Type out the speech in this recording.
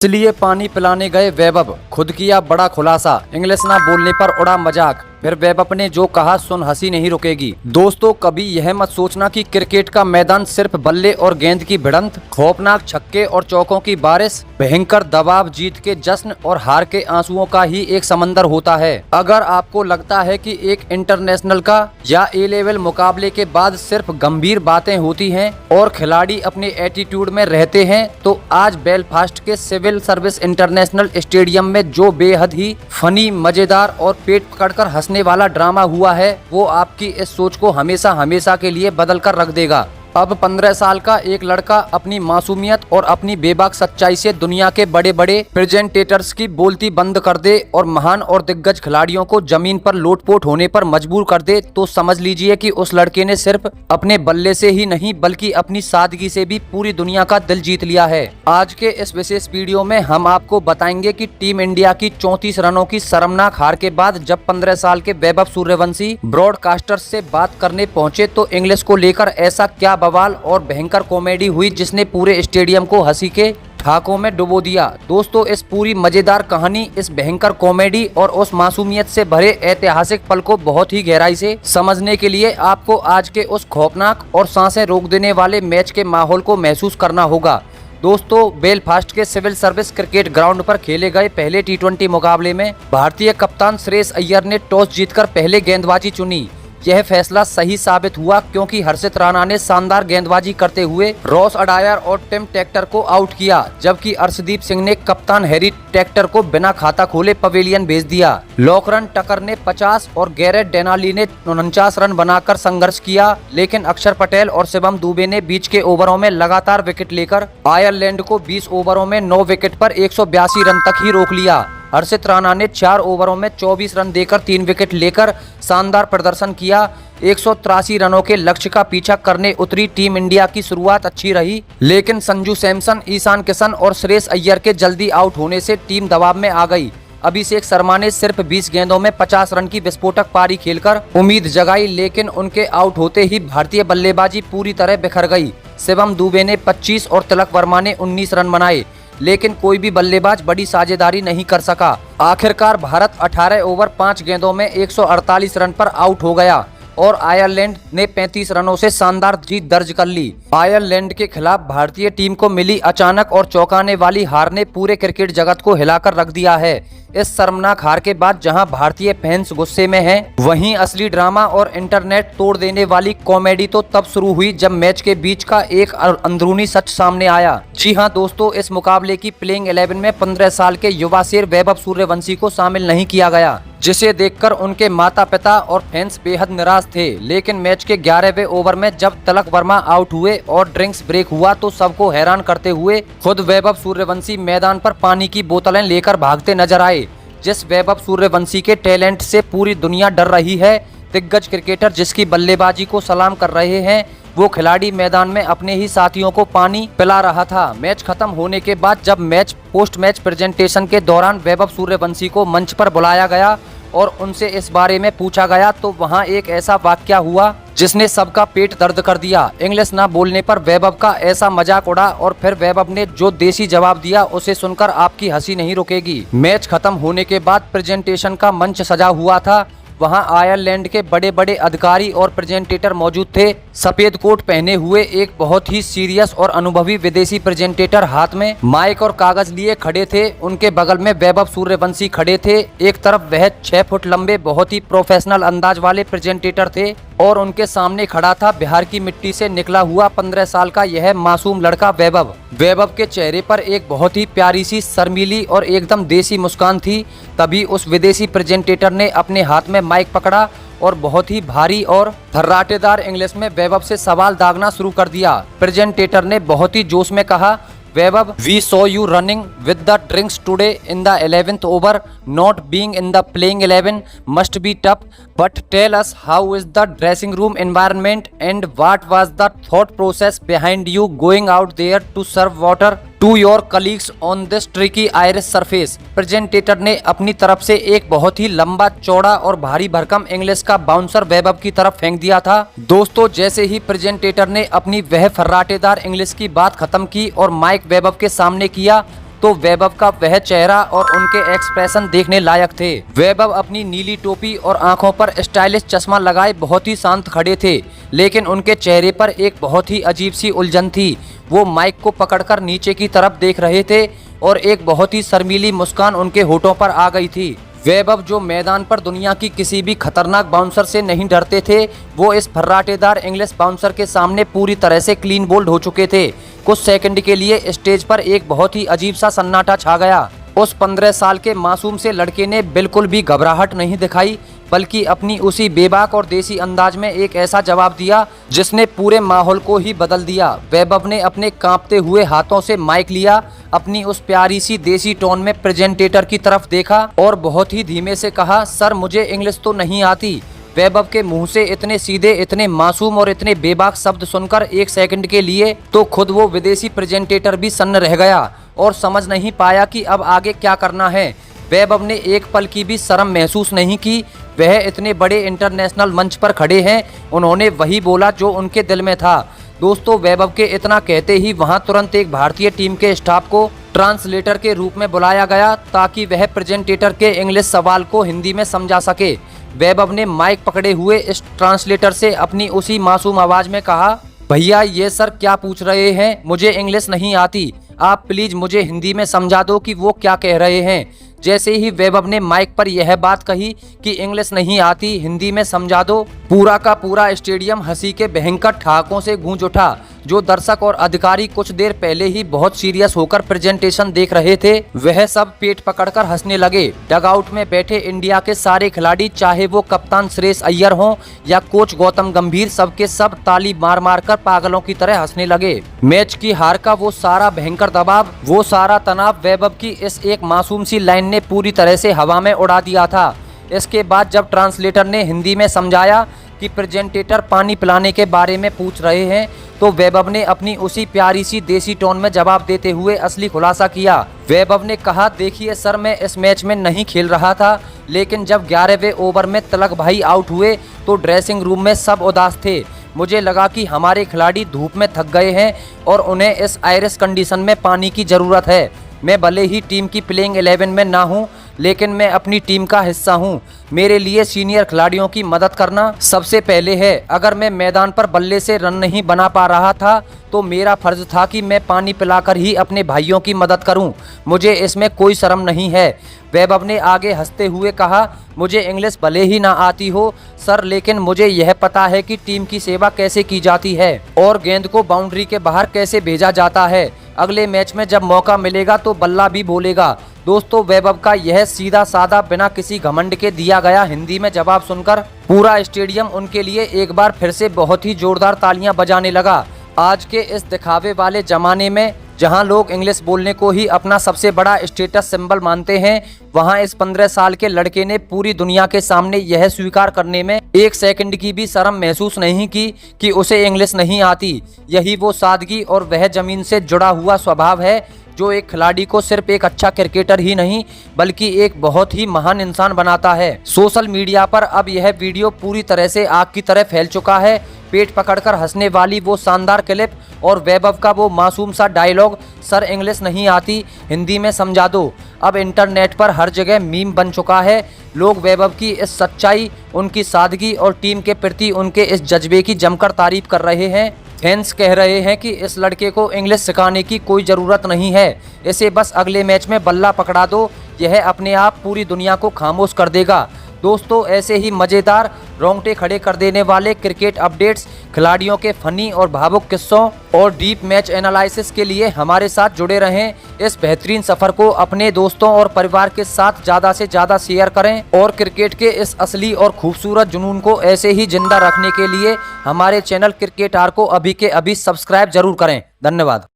इसलिए पानी पिलाने गए वैभव, खुद किया बड़ा खुलासा, इंग्लिश ना बोलने पर उड़ा मजाक। फिर वैभव ने जो कहा सुन हंसी नहीं रुकेगी। दोस्तों, कभी यह मत सोचना कि क्रिकेट का मैदान सिर्फ बल्ले और गेंद की भिड़ंत, खौफनाक छक्के और चौकों की बारिश, भयंकर दबाव, जीत के जश्न और हार के आंसुओं का ही एक समंदर होता है। अगर आपको लगता है कि एक इंटरनेशनल का या ए लेवल मुकाबले के बाद सिर्फ गंभीर बातें होती हैं और खिलाड़ी अपने एटीट्यूड में रहते हैं, तो आज बेलफास्ट के सिविल सर्विस इंटरनेशनल स्टेडियम में जो बेहद ही फनी, मजेदार और पेट पकड़कर हंसने वाला ड्रामा हुआ है, वो आपकी इस सोच को हमेशा हमेशा के लिए बदल कर रख देगा। अब 15 साल का एक लड़का अपनी मासूमियत और अपनी बेबाक सच्चाई से दुनिया के बड़े बड़े प्रेजेंटेटर्स की बोलती बंद कर दे और महान और दिग्गज खिलाड़ियों को जमीन पर लोटपोट होने पर मजबूर कर दे, तो समझ लीजिए कि उस लड़के ने सिर्फ अपने बल्ले से ही नहीं बल्कि अपनी सादगी से भी पूरी दुनिया का दिल जीत लिया है। आज के इस विशेष वीडियो में हम आपको बताएंगे कि टीम इंडिया की 34 रनों की शर्मनाक हार के बाद जब 15 साल के वैभव सूर्यवंशी ब्रॉडकास्टर्स से बात करने पहुंचे तो इंग्लिश को लेकर ऐसा क्या बवाल और भयंकर कॉमेडी हुई जिसने पूरे स्टेडियम को हंसी के ठाकों में डुबो दिया। दोस्तों, इस पूरी मजेदार कहानी, इस भयंकर कॉमेडी और उस मासूमियत से भरे ऐतिहासिक पल को बहुत ही गहराई से समझने के लिए आपको आज के उस खौफनाक और सांसें रोक देने वाले मैच के माहौल को महसूस करना होगा। दोस्तों, बेलफास्ट के सिविल सर्विस क्रिकेट ग्राउंड पर खेले गए पहले टी20 मुकाबले में भारतीय कप्तान श्रेयस अय्यर ने टॉस जीतकर पहले गेंदबाजी चुनी। यह फैसला सही साबित हुआ क्योंकि हर्षित राणा ने शानदार गेंदबाजी करते हुए रॉस अडायर और टिम टेक्टर को आउट किया, जबकि अर्शदीप सिंह ने कप्तान हैरी टेक्टर को बिना खाता खोले पवेलियन भेज दिया। लॉकरन टकर ने 50 और गैरेट डेनाली ने 49 रन बनाकर संघर्ष किया, लेकिन अक्षर पटेल और शिवम दुबे ने बीच के ओवरों में लगातार विकेट लेकर आयरलैंड को 20 ओवरों में 9 विकेट पर 182 रन तक ही रोक लिया। हर्षित राणा ने 4 ओवरों में 24 रन देकर 3 विकेट लेकर शानदार प्रदर्शन किया। 183 रनों के लक्ष्य का पीछा करने उतरी टीम इंडिया की शुरुआत अच्छी रही, लेकिन संजू सैमसन, ईशान किशन और श्रेयस अय्यर के जल्दी आउट होने से टीम दबाव में आ गई। अभिषेक शर्मा ने सिर्फ 20 गेंदों में 50 रन की विस्फोटक पारी खेलकर उम्मीद जगाई, लेकिन उनके आउट होते ही भारतीय बल्लेबाजी पूरी तरह बिखर गई। शिवम दुबे ने 25 और तिलक वर्मा ने 19 रन बनाए, लेकिन कोई भी बल्लेबाज बड़ी साझेदारी नहीं कर सका। आखिरकार भारत 18 ओवर 5 गेंदों में 148 रन पर आउट हो गया और आयरलैंड ने 35 रनों से शानदार जीत दर्ज कर ली। आयरलैंड के खिलाफ भारतीय टीम को मिली अचानक और चौंकाने वाली हार ने पूरे क्रिकेट जगत को हिलाकर रख दिया है। इस शर्मनाक हार के बाद जहां भारतीय फैंस गुस्से में हैं, वहीं असली ड्रामा और इंटरनेट तोड़ देने वाली कॉमेडी तो तब शुरू हुई जब मैच के बीच का एक अंदरूनी सच सामने आया। जी हां दोस्तों, इस मुकाबले की प्लेइंग 11 में 15 साल के युवा शेर वैभव सूर्यवंशी को शामिल नहीं किया गया, जिसे देखकर उनके माता पिता और फैंस बेहद निराश थे। लेकिन मैच के 11वें ओवर में जब तिलक वर्मा आउट हुए और ड्रिंक्स ब्रेक हुआ तो सबको हैरान करते हुए खुद वैभव सूर्यवंशी मैदान पर पानी की बोतलें लेकर भागते नजर आए। जिस वैभव सूर्यवंशी के टैलेंट से पूरी दुनिया डर रही है, दिग्गज क्रिकेटर जिसकी बल्लेबाजी को सलाम कर रहे हैं, वो खिलाड़ी मैदान में अपने ही साथियों को पानी पिला रहा था। मैच खत्म होने के बाद जब पोस्ट मैच प्रेजेंटेशन के दौरान वैभव सूर्यवंशी को मंच पर बुलाया गया और उनसे इस बारे में पूछा गया तो वहां एक ऐसा वाकया हुआ जिसने सबका पेट दर्द कर दिया। इंग्लिश ना बोलने पर वैभव का ऐसा मजाक उड़ा और फिर वैभव ने जो देसी जवाब दिया उसे सुनकर आपकी हंसी नहीं रुकेगी। मैच खत्म होने के बाद प्रेजेंटेशन का मंच सजा हुआ था। वहां आयरलैंड के बड़े बड़े अधिकारी और प्रेजेंटेटर मौजूद थे। सफेद कोट पहने हुए एक बहुत ही सीरियस और अनुभवी विदेशी प्रेजेंटेटर हाथ में माइक और कागज लिए खड़े थे। उनके बगल में वैभव सूर्यवंशी खड़े थे। एक तरफ वह 6 फुट लंबे बहुत ही प्रोफेशनल अंदाज वाले प्रेजेंटेटर थे और उनके सामने खड़ा था बिहार की मिट्टी से निकला हुआ 15 साल का यह मासूम लड़का वैभव। वैभव के चेहरे पर एक बहुत ही प्यारी सी शर्मीली और एकदम देसी मुस्कान थी। तभी उस विदेशी प्रेजेंटेटर ने अपने हाथ में माइक पकड़ा और बहुत ही भारी और थर्राटेदार इंग्लिश में वैभव से सवाल दागना शुरू कर दिया। प्रेजेंटेटर ने बहुत ही जोश में कहा, Vaibhav, we saw you running with the drinks today in the 11th over, not being in the playing 11 must be tough, but tell us how is the dressing room environment and what was the thought process behind you going out there to serve water to your colleagues on this tricky Irish surface. Presenter ने अपनी तरफ से एक बहुत ही लंबा, चौड़ा और भारी भरकम इंग्लिश का बाउंसर वैभव की तरफ फेंक दिया था। दोस्तों, जैसे ही प्रेजेंटेटर ने अपनी वह फर्राटेदार इंग्लिश की बात खत्म की और माइक वैभव के सामने किया, तो वैभव का वह चेहरा और उनके एक्सप्रेशन देखने लायक थे। वैभव अपनी नीली टोपी और आंखों पर स्टाइलिश चश्मा लगाए बहुत ही शांत खड़े थे, लेकिन उनके चेहरे पर एक बहुत ही अजीब सी उलझन थी। वो माइक को पकड़कर नीचे की तरफ देख रहे थे और एक बहुत ही शर्मीली मुस्कान उनके होठों पर आ गई थी। वैभव, जो मैदान पर दुनिया की किसी भी खतरनाक बाउंसर से नहीं डरते थे, वो इस फर्राटेदार इंग्लिश बाउंसर के सामने पूरी तरह से क्लीन बोल्ड हो चुके थे। कुछ सेकंड के लिए स्टेज पर एक बहुत ही अजीब सा सन्नाटा छा गया। उस 15 साल के मासूम से लड़के ने बिल्कुल भी घबराहट नहीं दिखाई, बल्कि अपनी उसी बेबाक और देसी अंदाज में एक ऐसा जवाब दिया जिसने पूरे माहौल को ही बदल दिया। वैभव ने अपने कांपते हुए हाथों से माइक लिया, अपनी उस प्यारी सी देसी टोन में प्रेजेंटेटर की तरफ देखा और बहुत ही धीमे से कहा, सर मुझे इंग्लिश तो नहीं आती। वैभव के मुंह से इतने सीधे, इतने मासूम और इतने बेबाक शब्द सुनकर एक सेकंड के लिए तो खुद वो विदेशी प्रेजेंटेटर भी सन्न रह गया और समझ नहीं पाया कि अब आगे क्या करना है। वैभव ने एक पल की भी शर्म महसूस नहीं की। वह इतने बड़े इंटरनेशनल मंच पर खड़े हैं, उन्होंने वही बोला जो उनके दिल में था। दोस्तों, वैभव के इतना कहते ही वहां तुरंत एक भारतीय टीम के स्टाफ को ट्रांसलेटर के रूप में बुलाया गया ताकि वह प्रेजेंटेटर के इंग्लिश सवाल को हिंदी में समझा सके। वैभव ने माइक पकड़े हुए इस ट्रांसलेटर से अपनी उसी मासूम आवाज में कहा, भैया ये सर क्या पूछ रहे हैं, मुझे इंग्लिश नहीं आती, आप प्लीज मुझे हिंदी में समझा दो कि वो क्या कह रहे हैं। जैसे ही वैभव ने माइक पर यह बात कही कि इंग्लिश नहीं आती, हिंदी में समझा दो, पूरा का पूरा स्टेडियम हंसी के भयंकर ठहाकों से गूंज उठा। जो दर्शक और अधिकारी कुछ देर पहले ही बहुत सीरियस होकर प्रेजेंटेशन देख रहे थे, वह सब पेट पकड़कर हंसने लगे। डगआउट में बैठे इंडिया के सारे खिलाड़ी, चाहे वो कप्तान श्रेयस अय्यर हों या कोच गौतम गंभीर, सबके सब ताली मार मार कर पागलों की तरह हंसने लगे। मैच की हार का वो सारा भयंकर दबाव, वो सारा तनाव वैभव की इस एक मासूम सी लाइन ने पूरी तरह से हवा में उड़ा दिया था। इसके बाद जब ट्रांसलेटर ने हिंदी में समझाया कि प्रेजेंटेटर पानी पिलाने के बारे में पूछ रहे हैं, तो वैभव ने अपनी उसी प्यारी सी देसी टोन में जवाब देते हुए असली खुलासा किया। वैभव ने कहा, देखिए सर, मैं इस मैच में नहीं खेल रहा था, लेकिन जब 11वें ओवर में तिलक भाई आउट हुए तो ड्रेसिंग रूम में सब उदास थे। मुझे लगा कि हमारे खिलाड़ी धूप में थक गए हैं और उन्हें इस आयरस कंडीशन में पानी की ज़रूरत है। मैं भले ही टीम की प्लेइंग 11 में ना हूं, लेकिन मैं अपनी टीम का हिस्सा हूं। मेरे लिए सीनियर खिलाड़ियों की मदद करना सबसे पहले है। अगर मैं मैदान पर बल्ले से रन नहीं बना पा रहा था तो मेरा फर्ज था कि मैं पानी पिलाकर ही अपने भाइयों की मदद करूं। मुझे इसमें कोई शर्म नहीं है। वैभव ने आगे हंसते हुए कहा, मुझे इंग्लिश भले ही ना आती हो सर, लेकिन मुझे यह पता है कि टीम की सेवा कैसे की जाती है और गेंद को बाउंड्री के बाहर कैसे भेजा जाता है। अगले मैच में जब मौका मिलेगा तो बल्ला भी बोलेगा। दोस्तों, वैभव का यह सीधा साधा, बिना किसी घमंड के दिया गया हिंदी में जवाब सुनकर पूरा स्टेडियम उनके लिए एक बार फिर से बहुत ही जोरदार तालियां बजाने लगा। आज के इस दिखावे वाले जमाने में जहां लोग इंग्लिश बोलने को ही अपना सबसे बड़ा स्टेटस सिंबल मानते हैं, वहां इस 15 साल के लड़के ने पूरी दुनिया के सामने यह स्वीकार करने में एक सेकंड की भी शर्म महसूस नहीं की कि उसे इंग्लिश नहीं आती। यही वो सादगी और वह जमीन से जुड़ा हुआ स्वभाव है जो एक खिलाड़ी को सिर्फ एक अच्छा क्रिकेटर ही नहीं बल्कि एक बहुत ही महान इंसान बनाता है। सोशल मीडिया पर अब यह वीडियो पूरी तरह से आग की तरह फैल चुका है। पेट पकड़कर हंसने वाली वो शानदार क्लिप और वैभव का वो मासूम सा डायलॉग, सर इंग्लिश नहीं आती, हिंदी में समझा दो, अब इंटरनेट पर हर जगह मीम बन चुका है। लोग वैभव की इस सच्चाई, उनकी सादगी और टीम के प्रति उनके इस जज्बे की जमकर तारीफ कर रहे हैं। फैंस कह रहे हैं कि इस लड़के को इंग्लिश सिखाने की कोई ज़रूरत नहीं है, इसे बस अगले मैच में बल्ला पकड़ा दो, यह अपने आप पूरी दुनिया को खामोश कर देगा। दोस्तों, ऐसे ही मज़ेदार, रोंगटे खड़े कर देने वाले क्रिकेट अपडेट्स, खिलाड़ियों के फनी और भावुक किस्सों और डीप मैच एनालिसिस के लिए हमारे साथ जुड़े रहें। इस बेहतरीन सफ़र को अपने दोस्तों और परिवार के साथ ज़्यादा से ज़्यादा शेयर करें और क्रिकेट के इस असली और खूबसूरत जुनून को ऐसे ही जिंदा रखने के लिए हमारे चैनल क्रिकेट आर को अभी के अभी सब्सक्राइब जरूर करें। धन्यवाद।